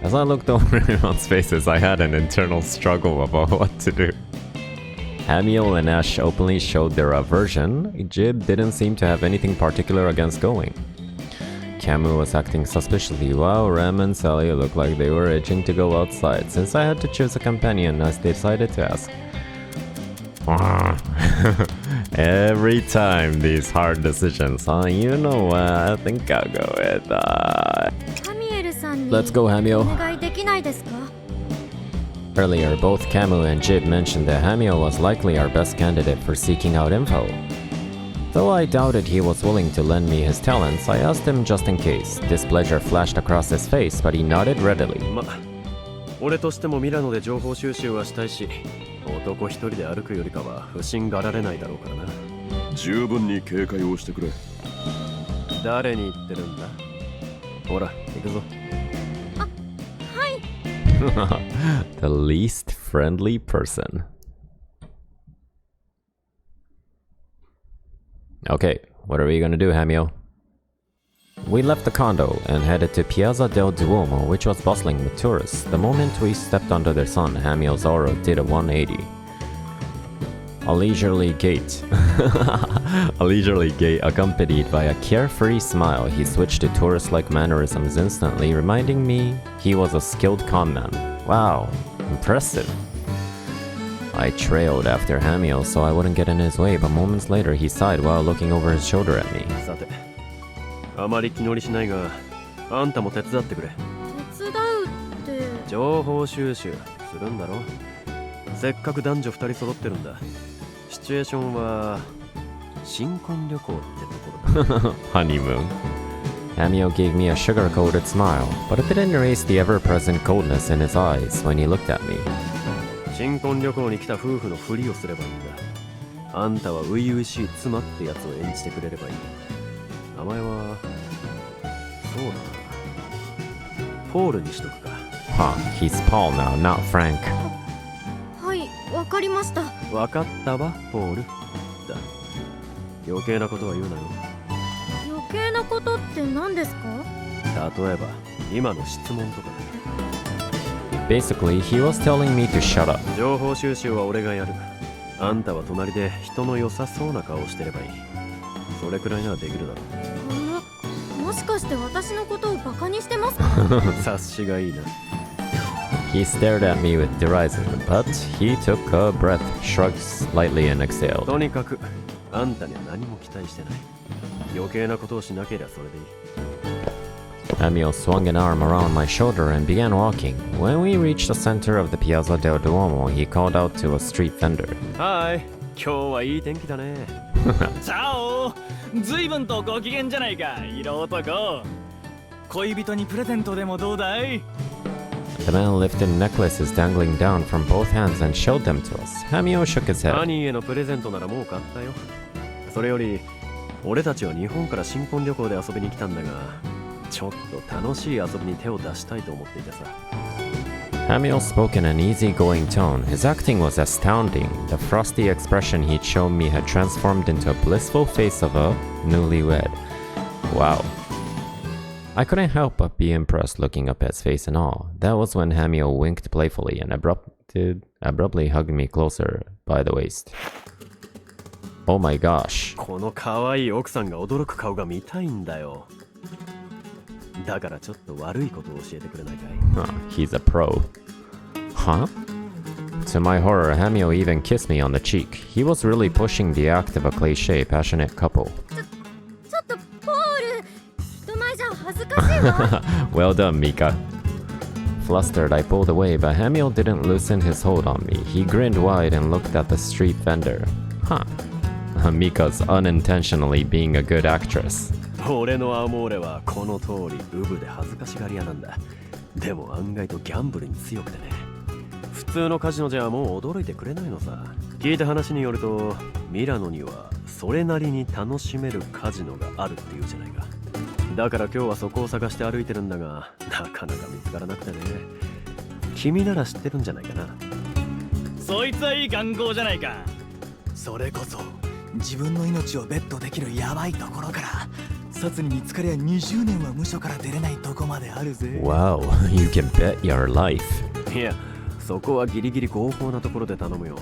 As I looked over everyone's faces, I had an internal struggle about what to do. Hamiel and Ash openly showed their aversion. Jib didn't seem to have anything particular against going. Camus was acting suspiciously, while Rem and Sally looked like they were itching to go outside. Since I had to choose a companion, I decided to ask. Every time these hard decisions, you know what, I think I'll go with Let's go, Hamiel. Earlier, both Camus and Jib mentioned that Hamiel was likely our best candidate for seeking out info. Though I doubted he was willing to lend me his talents, I asked him just in case. Displeasure flashed across his face, but he nodded readily. 俺としてもミラノで情報収集はしたいし、男一人で歩くよりかは不審がられないだろうからな。十分に警戒をしてくれ。誰に言ってるんだ？ほら、行くぞ。はい。The least friendly person. Okay, what are we gonna do, Hamiel? We left the condo and headed to Piazza del Duomo, which was bustling with tourists. The moment we stepped under the sun, Hamiel's aura did a 180. A leisurely gait. A leisurely gait accompanied by a carefree smile. He switched to tourist-like mannerisms instantly, reminding me he was a skilled con man. Wow, impressive. I trailed after Hamiel so I wouldn't get in his way, but moments later he sighed while looking over his shoulder at me. さて、あまり気乗りしないが、あんたも手伝ってくれ。手伝うって。情報収集するんだろ。せっかく男女2人揃ってるんだ。シチュエーションは新婚旅行ってところだ。Honeymoon. Hamiel gave me a sugar-coated smile, but it didn't erase the ever-present coldness in his eyes when he looked at me. 新婚旅行に来た夫婦のふりをすればいいんだ。あんたは初々しい妻ってやつを演じてくれればいい。名前はそうだな、ポールにしとくか。Huh, he's Paul now, not Frank. はい、わかりました。わかったわ、ポール。だ。余計なことは言うなよ。余計なことって何ですか？例えば、今の質問とかで。Basically, he was telling me to shut up. 情報収集は俺がやる。あんたは隣で人の良さそうな顔をしてればいい。それくらいならできるだろう。もしかして私のことをバカにしてますか？察しがいいな。He stared at me with derision, but he took a breath, shrugged slightly and exhaled. とにかく、あんたには何も期待してない。余計なことをしなければそれでいい。Hamiel swung an arm around my shoulder and began walking. When we reached the center of the Piazza del Duomo, he called out to a street vendor. Hi, 今日はいい天気だね。チャオ、随分とご機嫌じゃないか、色男。恋人にプレゼントでもどうだい？ The man lifted necklaces dangling down from both hands and showed them to us. Hamiel shook his head. 兄へのプレゼントならもう買ったよ。それより、俺たちは日本から新婚旅行で遊びに来たんだが、ちょっと楽しい遊びに手を出したいと思っていてさ。Hamiel spoke in an easygoing tone. His acting was astounding. The frosty expression he'd shown me had transformed into a blissful face of a newlywed. Wow. I couldn't help but be impressed looking up at his face and all. That was when Hamiel winked playfully and abruptly hugged me closer by the waist. Oh my gosh. この可愛い奥さんが驚く顔が見たいんだよ。だからちょっと悪いことを教えてくれないかい？ He's a pro. Huh? To my horror, Hamiel even kissed me on the cheek. He was really pushing the act of a cliché, passionate couple. ちょっとポール、人前じゃ恥ずかしいわ。Well done, Mika. Flustered, I pulled away, but Hamiel didn't loosen his hold on me. He grinned wide and looked at the street vendor. Huh. Mika's unintentionally being a good actress. 俺のアモーレはこの通りウブで恥ずかしがり屋なんだ。でも案外とギャンブルに強くてね。普通のカジノじゃもう驚いてくれないのさ。聞いた話によるとミラノにはそれなりに楽しめるカジノがあるっていうじゃないか。だから今日はそこを探して歩いてるんだが、なかなか見つからなくてね。君なら知ってるんじゃないかな。そいつはいい眼光じゃないか。それこそ自分の命をベットできるヤバいところから殺に見つかりゃ20年は無所から出れないとこまであるぜ。 Wow, you can bet your life. いや、そこはギリギリ合法なところで頼むよ。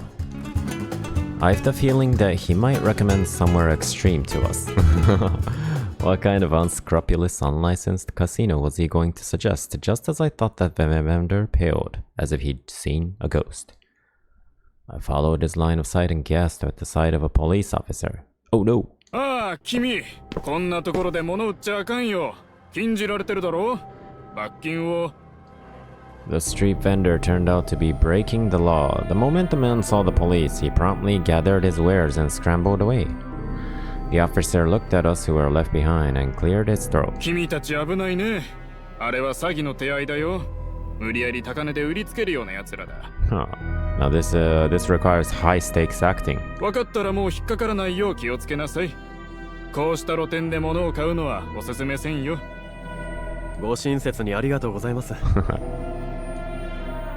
I have the feeling that he might recommend somewhere extreme to us. What kind of unscrupulous, unlicensed casino was he going to suggest? Just as I thought that the vendor paled, as if he'd seen a ghost. I followed his line of sight and gasped at the sight of a police officer. Oh no! ああ、君、こんなところで物売っちゃあかんよ。禁じられてるだろ。罰金を。The street vendor turned out to be breaking the law. The moment the man saw the police, he promptly gathered his wares and scrambled away. The officer looked at us who were left behind and cleared his throat. 君たち危ないね。あれは詐欺の手合いだよ。無理やり高値で売りつけるような奴らだ。Huh. Now this requires high stakes acting. 分かったらもう引っかからないよう気をつけなさい。こうした露店で物を買うのはおすすめせんよ。ご親切にありがとうございます。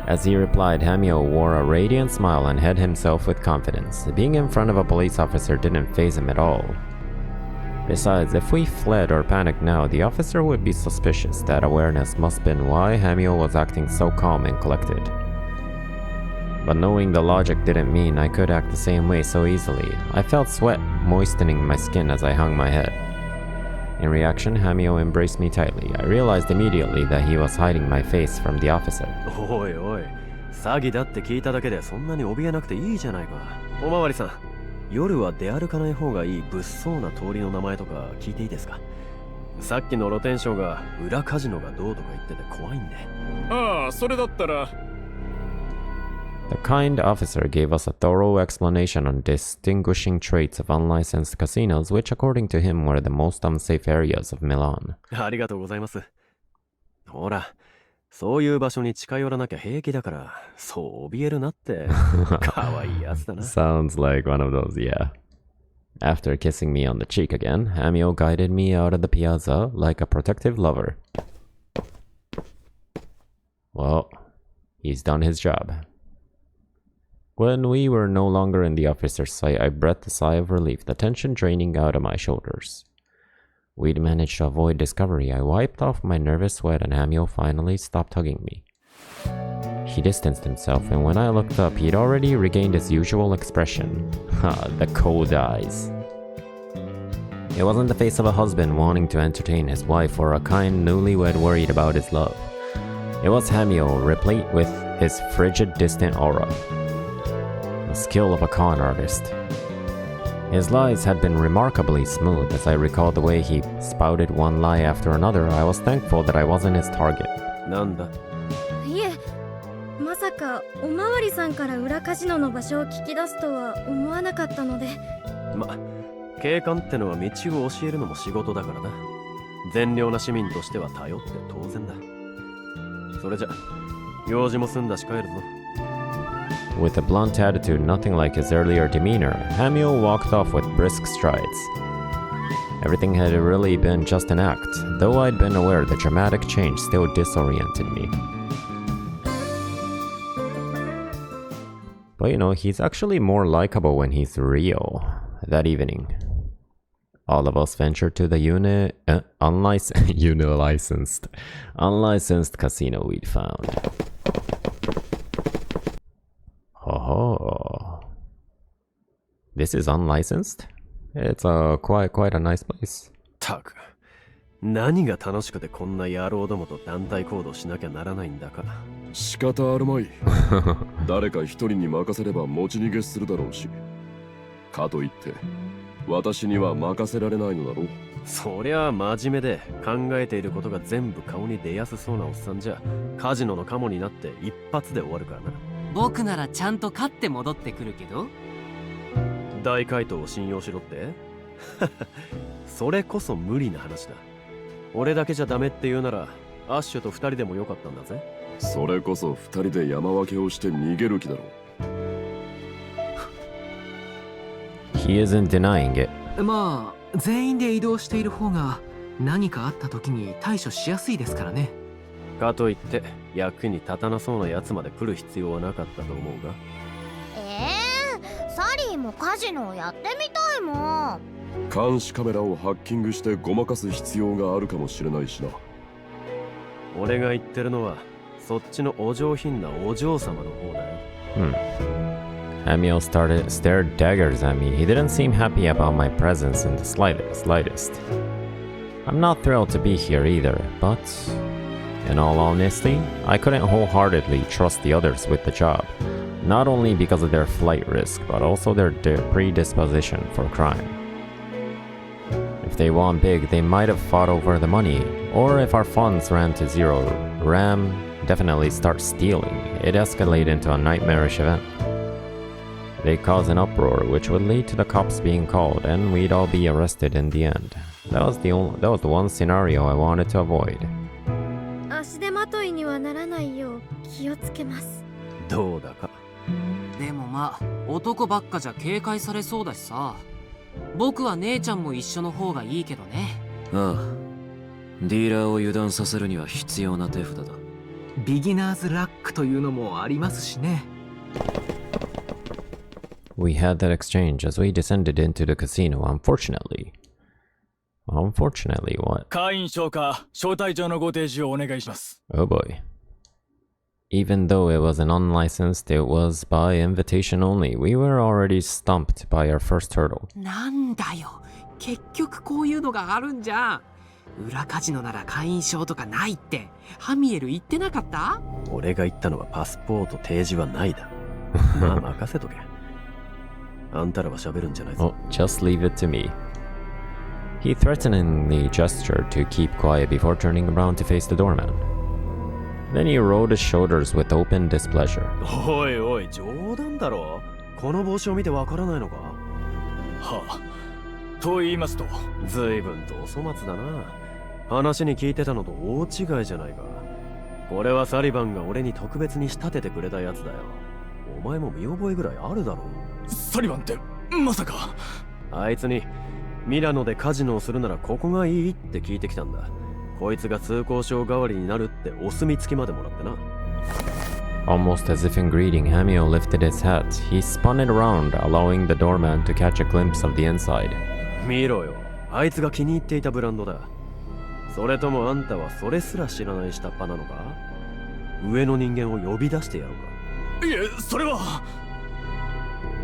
As he replied, Hamiel wore a radiant smile and held himself with confidence. Being in front of a police officer didn't faze him at all. Besides, if we fled or panicked now, the officer would be suspicious. That awareness must have been why Hamiel was acting so calm and collected. But knowing the logic didn't mean I could act the same way so easily. I felt sweat moistening my skin as I hung my head. In reaction, Hamiel embraced me tightly. I realized immediately that he was hiding my face from the officer. おいおい、詐欺だって聞いただけでそんなに怯えなくていいじゃないか。おまわりさん、夜は出歩かない方がいい物騒な通りの名前とか聞いていいですか？さっきの露天商が裏カジノがどうとか言ってて怖いんで。ああ、それだったら。The kind officer gave us a thorough explanation on distinguishing traits of unlicensed casinos, which according to him were the most unsafe areas of Milan. ありがとうございます。ほら、そういう場所に近寄らなきゃ平気だから、そう怯えるなって。可愛いやつだな。Sounds like one of those, yeah. After kissing me on the cheek again, Hamiel guided me out of the piazza like a protective lover. Well, he's done his job. When we were no longer in the officer's sight, I breathed a sigh of relief, the tension draining out of my shoulders. We'd managed to avoid discovery. I wiped off my nervous sweat and Hamiel finally stopped hugging me. He distanced himself, and when I looked up, he'd already regained his usual expression. The cold eyes. It wasn't the face of a husband wanting to entertain his wife or a kind newlywed worried about his love. It was Hamiel, replete with his frigid, distant aura. The skill of a con artist. His lies had been remarkably smooth. As I recalled the way he spouted one lie after another, I was thankful that I wasn't his target. なんだ？いえ、まさかおまわりさんから裏カジノの場所を聞き出すとは思わなかったので。ま、警官ってのは道を教えるのも仕事だからな。善良な市民としては頼って当然だ。それじゃ、用事も済んだし帰るぞ。With a blunt attitude nothing like his earlier demeanor, Hamiel walked off with brisk strides. Everything had really been just an act, though I'd been aware the dramatic change still disoriented me. But you know, he's actually more likable when he's real. That evening, all of us ventured to the unlicensed casino we'd found. Oh, this is unlicensed? It's quite a nice place. たく、何が楽しくてこんな野郎どもと団体行動しなきゃならないんだか。仕方あるまい。誰か一人に任せれば持ち逃げするだろうし。かといって私には任せられないのだろう。そりゃ真面目で考えていることが全部顔に出やすそうなおっさんじゃカジノのカモになって一発で終わるからな。僕ならちゃんと勝って戻ってくるけど。大怪盗を信用しろって？それこそ無理な話だ。俺だけじゃダメって言うならアッシュと二人でもよかったんだぜ。それこそ二人で山分けをして逃げる気だろう。 He isn't denying it. まあ全員で移動している方が何かあった時に対処しやすいですからね。かといって役に立たなそうなやつまで来る必要はなかったと思うが。サリーもカジノをやってみたいもん。監視カメラをハッキングしてごまかす必要があるかもしれないしな。俺が言ってるのはそっちのお上品なお嬢様の方だよ。Hamiel stared daggers at me. He didn't seem happy about my presence in the slightest. I'm not thrilled to be here either, but in all honesty, I couldn't wholeheartedly trust the others with the job. Not only because of their flight risk, but also their predisposition for crime. If they won big, they might have fought over the money, or if our funds ran to zero, Ram definitely start stealing. It escalated into a nightmarish event. They'd cause an uproar, which would lead to the cops being called, and we'd all be arrested in the end. That was the one scenario I wanted to avoid. 足手まといにはならないよう気をつけます。どうだか。でもまあ男ばっかじゃ警戒されそうだしさ。僕は姉ちゃんも一緒の方がいいけどね。ああ、ディーラーを油断させるには必要な手札だ。ビギナーズラックというのもありますしね。We had that exchange as we descended into the casino, unfortunately. Unfortunately, what? 会員証か招待状のご提示をお願いします。Oh boy. Even though it was an unlicensed, it was by invitation only. We were already stumped by our first hurdle. なんだよ。結局こういうのがあるんじゃん。裏カジノなら会員証とかないってハミエル言ってなかった？俺が言ったのはパスポート提示はないだ。まあ任せとけ。あんたらは喋るんじゃないぞ。Oh, just leave it to me. He threateningly gestured to keep quiet before turning around to face the doorman. Then he rolled his shoulders with open displeasure. おいおい、冗談だろ。この帽子を見てわからないのか？はあ。と言いますと、随分とお粗末だな。話に聞いてたのと大違いじゃないか。これはサリバンが俺に特別に仕立ててくれたやつだよ。お前も見覚えぐらいあるだろう。サリバンってまさか。あいつにミラノでカジノをするならここがいいって聞いてきたんだ。こいつが通行証代わりになるってお墨付きまでもらってな。Almost as if in greeting, Hamiel lifted his hat. He spun it around, allowing the doorman to catch a glimpse of the inside. 見ろよ。あいつが気に入っていたブランドだ。それともあんたはそれすら知らない下っ端なのか？上の人間を呼び出してやろうか。いえ、それは。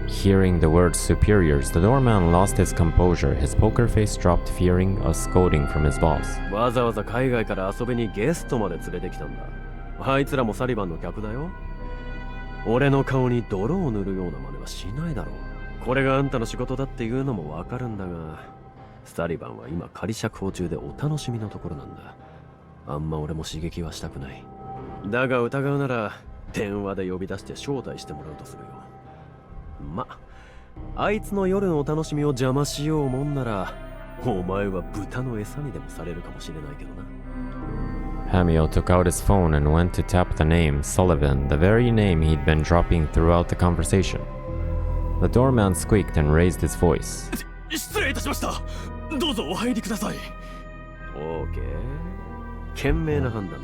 Hearing the words superiors, the doorman lost his composure. His poker face dropped, fearing a scolding from his boss. わざわざ海外から遊びにゲストまで連れてきたんだ。あいつらもサリバンの客だよ。俺の顔に泥を塗るような真似はしないだろう。これがあんたの仕事だっていうのもわかるんだが、サリバンは今仮釈放中でお楽しみのところなんだ。あんま俺も刺激はしたくない。だが疑うなら電話で呼び出して招待してもらうとするよ。ま、あいつの夜のお楽しみを邪魔しようもんなら、お前は豚の餌にでもされるかもしれないけどな。Hamiel took out his phone and went to tap the name, Sullivan, the very name he'd been dropping throughout the conversation. The doorman squeaked and raised his voice. 失礼いたしました。どうぞお入りください。オーケー。賢明な判断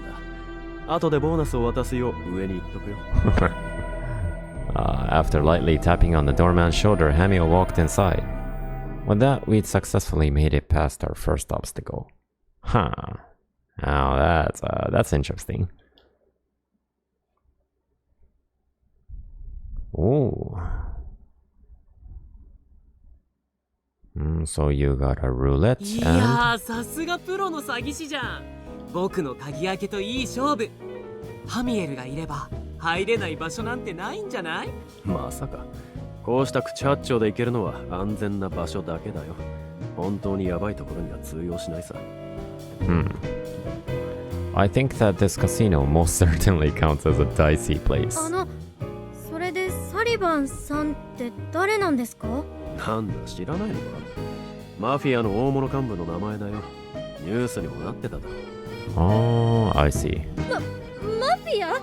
だ。後でボーナスを渡すよう上に言っとくよ。After lightly tapping on the doorman's shoulder, Hamiel walked inside. With that, we'd successfully made it past our first obstacle. Huh. Now that's interesting. Ooh. So you got a roulette and... いやー、さすがプロの詐欺師じゃん。僕の鍵開けといい勝負。ハミエルがいれば入れない場所なんてないんじゃない？まさか。こうした口八丁で行けるのは安全な場所だけだよ。本当にヤバいところには通用しないさ。I think that this casino most certainly counts as a dicey place. それでサリバンさんって誰なんですか？なんだ、知らないのか？マフィアの大物幹部の名前だよ。ニュースにもなってただろ。Oh, I see. マフィア？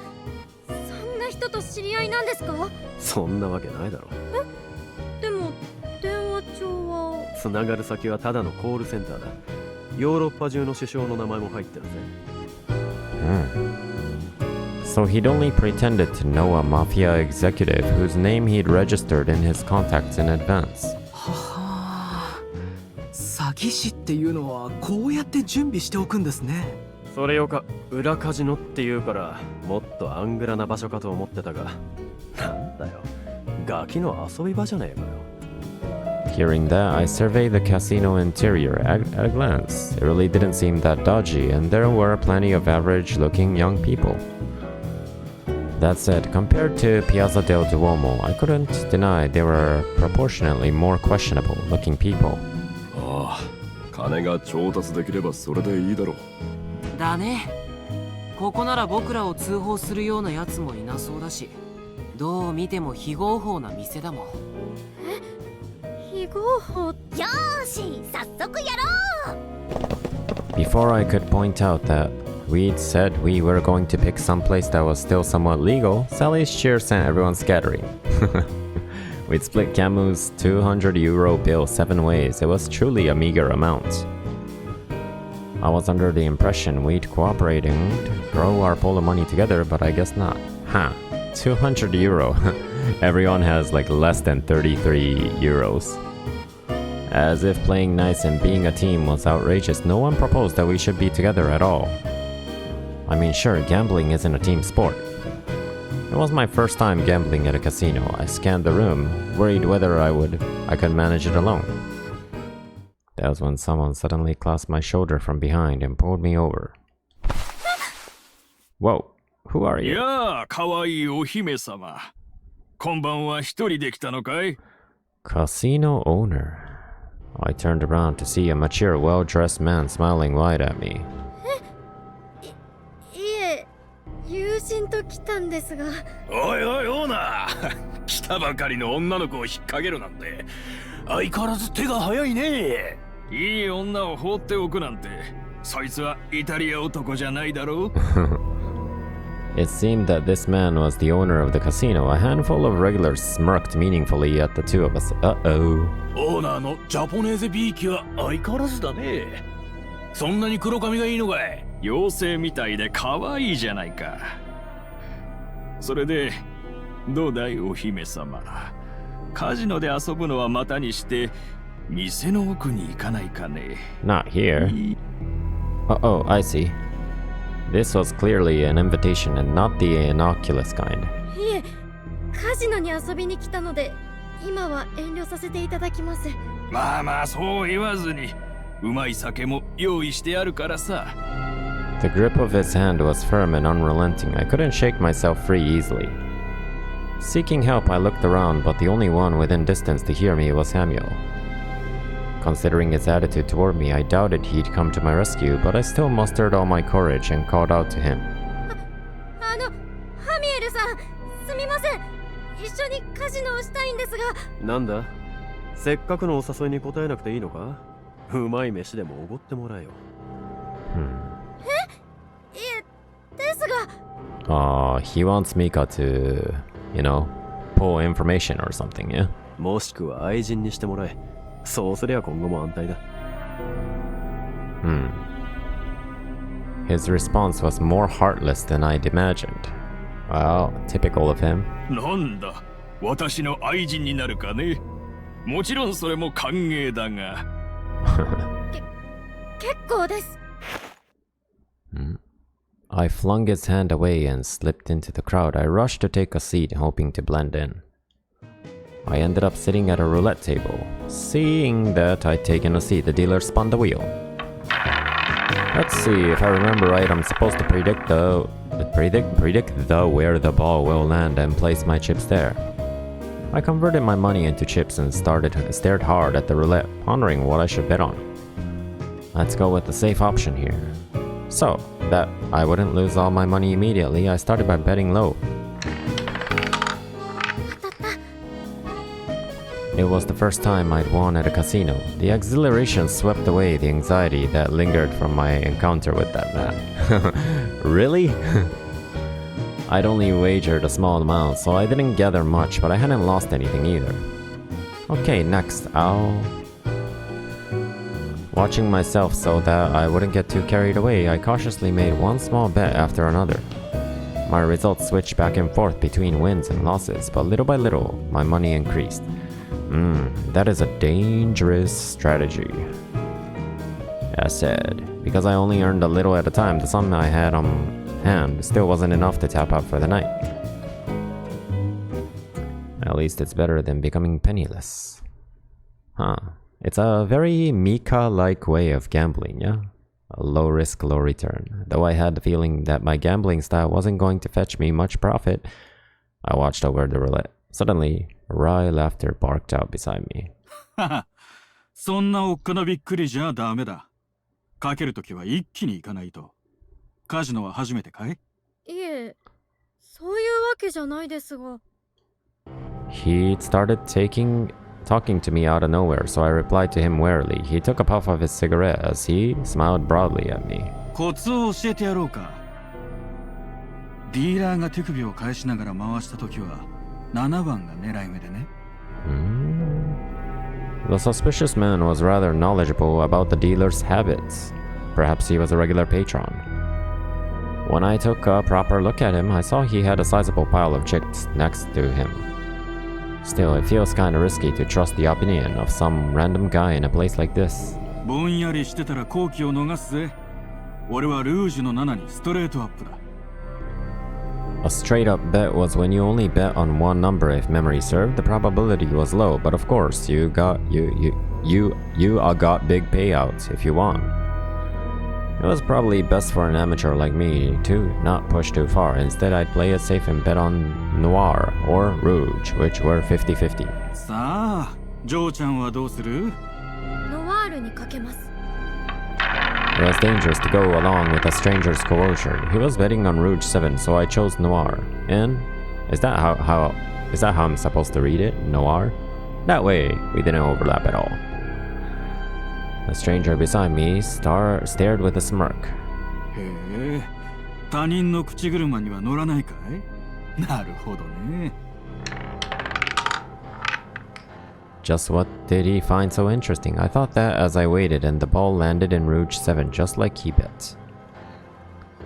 そんな人と知り合いなんですか？そんなわけないだろ。でも電話帳はつながる先はただのコールセンターだ。ヨーロッパ中の首相の名前も入ってるぜ。So he'd only pretended to know a mafia executive whose name he'd registered in his contacts in advance. はは儀式っていうのはこうやって準備しておくんですね。それよか裏カジノっていうからもっとアングラな場所かと思ってたが、なんだよ、ガキの遊び場じゃねえかよ。Hearing that, I surveyed the casino interior at a glance. It really didn't seem that dodgy, and there were plenty of average-looking young people. That said, compared to Piazza del Duomo, I couldn't deny there were proportionately more questionable-looking people. ああ、金が調達できればそれでいいだろう。だね。ここなら僕らを通報するようなやつもいなそうだし、どう見ても非合法な店だもん。非合法。よーし、早速やろう。 Before I could point out that we'd said we were going to pick some place that was still somewhat legal, Sally's cheer sent everyone scattering. We'd split Camus' 200 euro bill 7 ways. It was truly a meager amount. I was under the impression we'd cooperate and grow our pool of money together, but I guess not. Huh, 200 euro. Everyone has like less than 33 euros. As if playing nice and being a team was outrageous, no one proposed that we should be together at all. I mean, sure, gambling isn't a team sport. It was my first time gambling at a casino. I scanned the room, worried whether I could manage it alone. That was when someone suddenly clasped my shoulder from behind and pulled me over. Whoa, who are you? やあ、かわいいお姫様。今晩は一人で来たのかい？ Casino owner. I turned around to see a mature, well-dressed man smiling wide at me. いえ、友人と来たんですが。おいおいオーナー、来たばかりの女の子を引っ掛けるなんて相変わらず手が早いね。いい女を放っておくなんて、そいつはイタリア男じゃないだろう。It seemed that this man was the owner of the casino. A handful of regulars smirked meaningfully at the two of us. Uh-oh. オーナーのジャポネーゼビーキは相変わらずだね。そんなに黒髪がいいのかい？妖精みたいで可愛いじゃないか。それでどうだいお姫様。カジノで遊ぶのはまたにして店の奥に行かないかね。Not here. Oh, I see. This was clearly an invitation and not the innocuous kind. いえ、カジノに遊びに来たので、今は遠慮させていただきます。まあまあそう言わずに、うまい酒も用意してあるからさ。The grip of his hand was firm and unrelenting. I couldn't shake myself free easily. Seeking help, I looked around, but the only one within distance to hear me was Hamiel. Considering his attitude toward me, I doubted he'd come to my rescue, but I still mustered all my courage and called out to him. ハミエルさん、すみません。一緒にカジノをしたいんですが。なんだ、せっかくのお誘いに答えなくていいのか？うまい飯でもおごってもらえよ。いえ、ですが。He wants Mika to, pull information or something, yeah? もしくは愛人にしてもらえ。そうすりゃ今後も安泰だ。His response was more heartless than I'd imagined. Well, typical of him. なんだ、私の愛人になるかね。もちろんそれも歓迎だが。結構です。I flung his hand away and slipped into the crowd. I rushed to take a seat, hoping to blend in. I ended up sitting at a roulette table. Seeing that I'd taken a seat, the dealer spun the wheel. Let's see, if I remember right, I'm supposed to predict where the ball will land and place my chips there. I converted my money into chips and stared hard at the roulette, pondering what I should bet on. Let's go with the safe option here. So, that I wouldn't lose all my money immediately, I started by betting low. It was the first time I'd won at a casino. The exhilaration swept away the anxiety that lingered from my encounter with that man. Really? I'd only wagered a small amount, so I didn't gather much, but I hadn't lost anything either. Okay, next, Watching myself so that I wouldn't get too carried away, I cautiously made one small bet after another. My results switched back and forth between wins and losses, but little by little, my money increased. That is a dangerous strategy. As said, because I only earned a little at a time, the sum I had on hand still wasn't enough to tap out for the night. At least it's better than becoming penniless. Huh. It's a very Mika-like way of gambling, yeah? A low risk, low return. Though I had the feeling that my gambling style wasn't going to fetch me much profit, I watched over the roulette. Suddenly, wry laughter barked out beside me. そんなおっかなびっくりじゃダメだ。かけるときは一気に行かないと。カジノは初めてかい？いえ、そういうわけじゃないですが。He started talking to me out of nowhere, so I replied to him warily. He took a puff of his cigarette as he smiled broadly at me. コツを教えてやろうか。ディーラーが手首を返しながら回したときは7番が狙い目でね。The suspicious man was rather knowledgeable about the dealer's habits. Perhaps he was a regular patron. When I took a proper look at him, I saw he had a sizable pile of chicks next to him. Still, it feels kinda risky to trust the opinion of some random guy in a place like this. ぼんやりしてたら好機を逃すぜ。俺はルージュの7にストレートアップだ。A straight-up bet was when you only bet on one number. If memory served, the probability was low, but of course, you got big payouts if you won. It was probably best for an amateur like me to not push too far. Instead, I'd play it safe and bet on Noir or Rouge, which were 50-50. さあ、ジョーちゃんはどうする？ノワールにかけます。It was dangerous to go along with a stranger's coercion. He was betting on Rouge 7, so I chose Noir. And is that how I'm supposed to read it? Noir? That way, we didn't overlap at all. The stranger beside me stared with a smirk. へえ、他人の口車には乗らないかい？なるほどね。Just what did he find so interesting? I thought that as I waited and the ball landed in Rouge 7 just like he bet.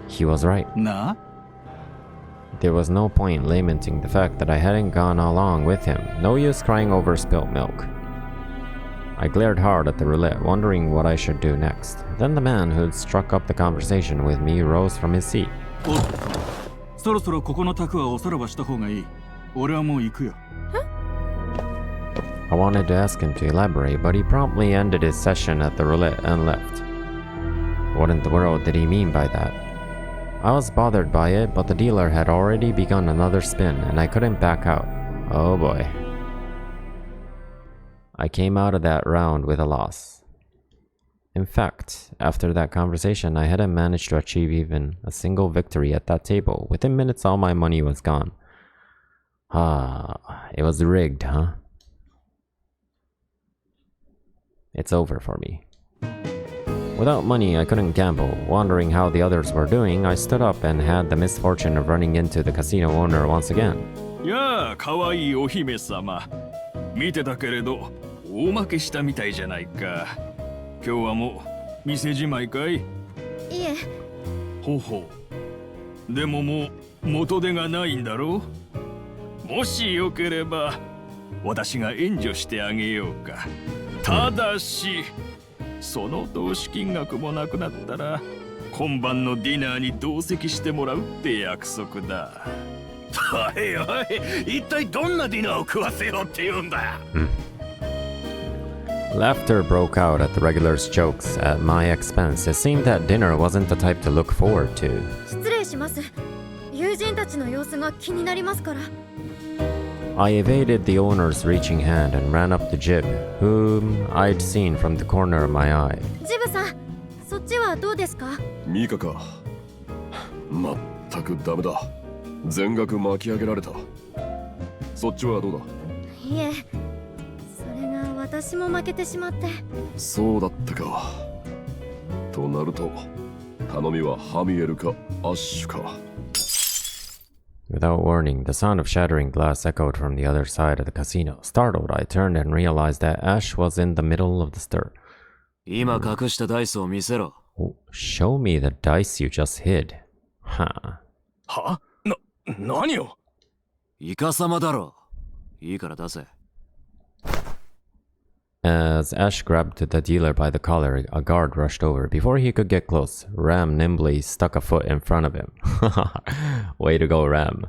He was right. な？ There was no point lamenting the fact that I hadn't gone along with him. No use crying over spilt milk. I glared hard at the roulette, wondering what I should do next. Then the man who'd struck up the conversation with me rose from his seat. おっと、そろそろここの卓はおさらばした方がいい。俺はもう行くよ。I wanted to ask him to elaborate, but he promptly ended his session at the roulette and left. What in the world did he mean by that? I was bothered by it, but the dealer had already begun another spin, and I couldn't back out. Oh boy. I came out of that round with a loss. In fact, after that conversation, I hadn't managed to achieve even a single victory at that table. Within minutes, all my money was gone. Ah, it was rigged, huh? It's over for me. Without money, I couldn't gamble. Wondering how the others were doing, I stood up and had the misfortune of running into the casino owner once again. やあ、かわいいお姫様。見てたけれど、大負けしたみたいじゃないか。今日はもう店じまいかい？いえ。ほほう。でももう元手がないんだろう？もしよければ、私が援助してあげようか。ただし、その投資金額もなくなったら今晩のディナーに同席してもらうって約束だ。おいおい、一体どんなディナーを食わせようって言うんだ。Laughter broke out at the regulars' jokes at my expense. It seemed that dinner wasn't the type to look forward to. 失礼します。友人たちの様子が気になりますから。I evaded the owner's reaching hand and ran up to Jib, whom I'd seen from the corner of my eye. ジブさん、そっちはどうですか？ミカか。まったくダメだ。全額巻き上げられた。そっちはどうだ？いえ、それが私も負けてしまって。そうだったか。となると、頼みはハミエルかアッシュか。Without warning, the sound of shattering glass echoed from the other side of the casino. Startled, I turned and realized that Ash was in the middle of the stir. 今隠したダイスを見せろ。Oh, show me the dice you just hid. Huh. は？何を？イカ様だろ。いいから出せ。As Ash grabbed the dealer by the collar, a guard rushed over. Before he could get close, Ram nimbly stuck a foot in front of him. Way to go, Ram.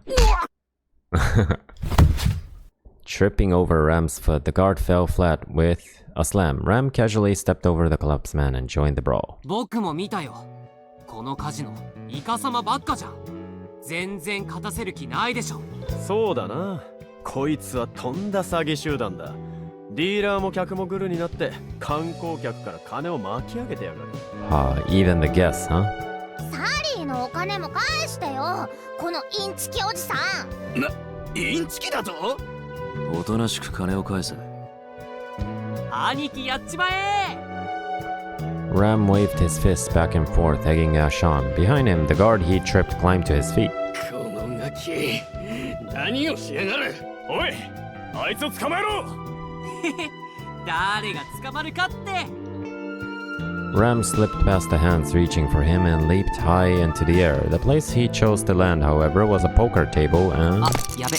Tripping over Ram's foot, the guard fell flat with a slam. Ram casually stepped over the collapsed man and joined the brawl. 僕も見たよ。このカジノ、イカサマばっかじゃん。全然勝たせる気ないでしょ。そうだな。こいつはとんだ詐欺集団だ。ディーラーも客もグルになって観光客から金を巻き上げてやがる。Even the guests, huh? サリーのお金も返してよ。このインチキおじさん。インチキだと？おとなしく金を返せ。兄貴やっちまえ。 Ram waved his fists back and forth, egging Ash on. Behind him, the guard he tripped climbed to his feet. このガキ、何をしやがる。おい、あいつを捕まえろ。誰が捕まるかって。 Ram slipped past the hands reaching for him and leaped high into the air. The place he chose to land, however, was a poker table and... あ、やべ。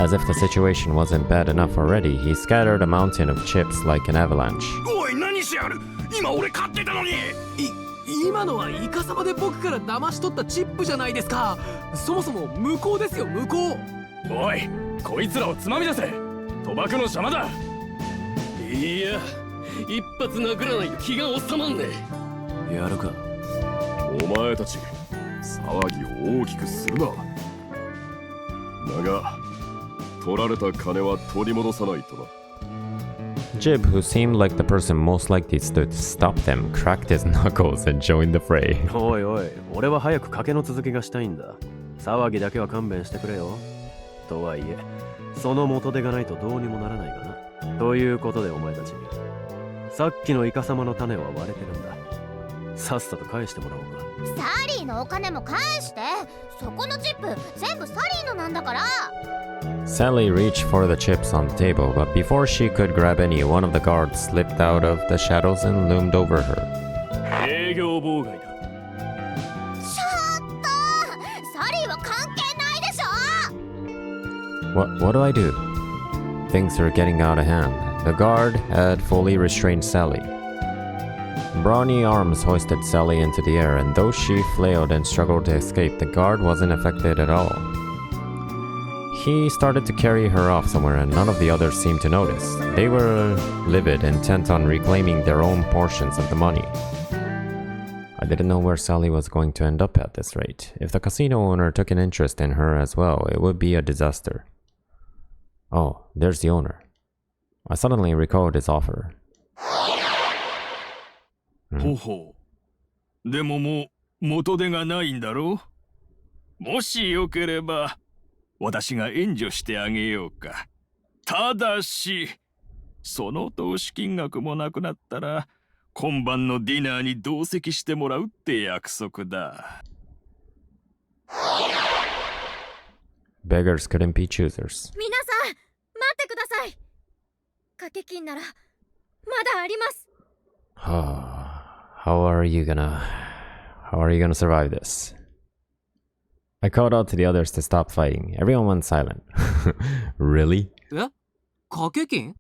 As if the situation wasn't bad enough already, he scattered a mountain of chips like an avalanche. おい、何しやがる。今俺勝ってたのに。今のはイカサマで僕から騙し取ったチップじゃないですか。そもそも無効ですよ、無効。おい、こいつらをつまみ出せ。賭博の邪魔だ。いや、一発殴らないと気が収まんねえ。やるか。お前たち騒ぎを大きくするな。だが取られた金は取り戻さないとな。Jib, who seemed like the person most likely to stop them, cracked his knuckles and joined the fray. おいおい、俺は早く賭けの続きがしたいんだ。騒ぎだけは勘弁してくれよ。とはいえ、その元手がないとどうにもならないがな。ということでお前たち、さっきのイカ様の種は割れてるんだ。さっさと返してもらおうか。サリーのお金も返して。そこのチップ全部サリーのなんだから。 Sally reached for the chips on the table, but before she could grab any, one of the guards slipped out of the shadows and loomed over her. 営業妨害だ。ちょっとサリーは関係ないでしょ。 What do I do? Things are getting out of hand. The guard had fully restrained Sally. Brawny arms hoisted Sally into the air, and though she flailed and struggled to escape, the guard wasn't affected at all. He started to carry her off somewhere, and none of the others seemed to notice. They were livid, intent on reclaiming their own portions of the money. I didn't know where Sally was going to end up at this rate. If the casino owner took an interest in her as well, it would be a disaster. Oh, there's the owner. I suddenly recalled his offer. ほほう。でももう元手がないんだろう。もしよければ私が援助してあげようか。ただしその投資金額もなくなったら今晩のディナーに同席してもらうって約束だ。Beggars couldn't be choosers. 皆さん、待ってください。掛け金ならまだあります。How are you gonna survive this? I called out to the others to stop fighting. Everyone went silent. Really? え？掛け金？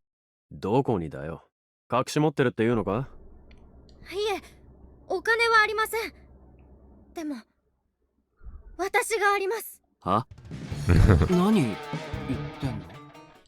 どこにだよ。隠し持ってるって言うのか？いえ、お金はありません。でも私があります。は？何？